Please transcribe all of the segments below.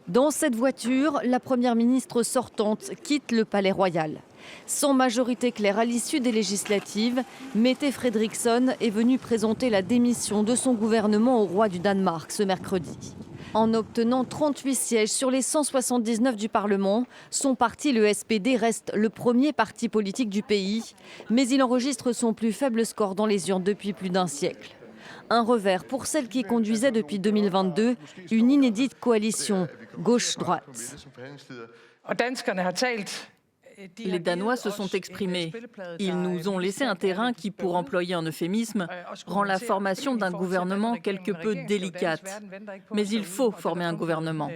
Dans cette voiture, la première ministre sortante quitte le palais royal. Sans majorité claire à l'issue des législatives, Mette Frederiksen est venue présenter la démission de son gouvernement au roi du Danemark ce mercredi. En obtenant 38 sièges sur les 179 du Parlement, son parti, le SPD, reste le premier parti politique du pays, mais il enregistre son plus faible score dans les urnes depuis plus d'un siècle. Un revers pour celle qui conduisait depuis 2022 une inédite coalition gauche-droite. Les Danois se sont exprimés. Ils nous ont laissé un terrain qui, pour employer un euphémisme, rend la formation d'un gouvernement quelque peu délicate. Mais il faut former un gouvernement.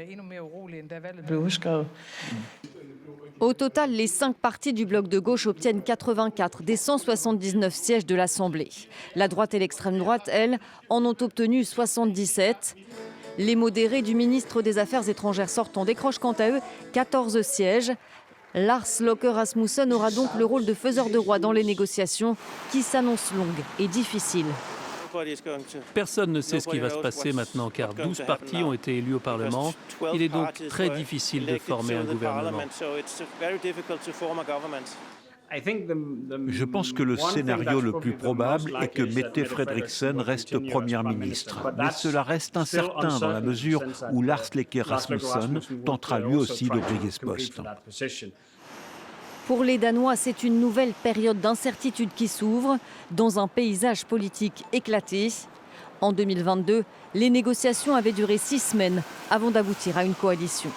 Au total, les 5 partis du bloc de gauche obtiennent 84 des 179 sièges de l'Assemblée. La droite et l'extrême droite, elles, en ont obtenu 77. Les modérés du ministre des Affaires étrangères sortant décrochent quant à eux 14 sièges. Lars Løkke Rasmussen aura donc le rôle de faiseur de roi dans les négociations qui s'annoncent longues et difficiles. Personne ne sait ce qui va se passer maintenant car 12 partis ont été élus au Parlement. Il est donc très difficile de former un gouvernement. Je pense que le scénario le plus probable est que Mette Frederiksen reste Première ministre. Mais cela reste incertain dans la mesure où Lars Løkke Rasmussen tentera lui aussi de briguer ce poste. Pour les Danois, c'est une nouvelle période d'incertitude qui s'ouvre dans un paysage politique éclaté. En 2022, les négociations avaient duré 6 semaines avant d'aboutir à une coalition.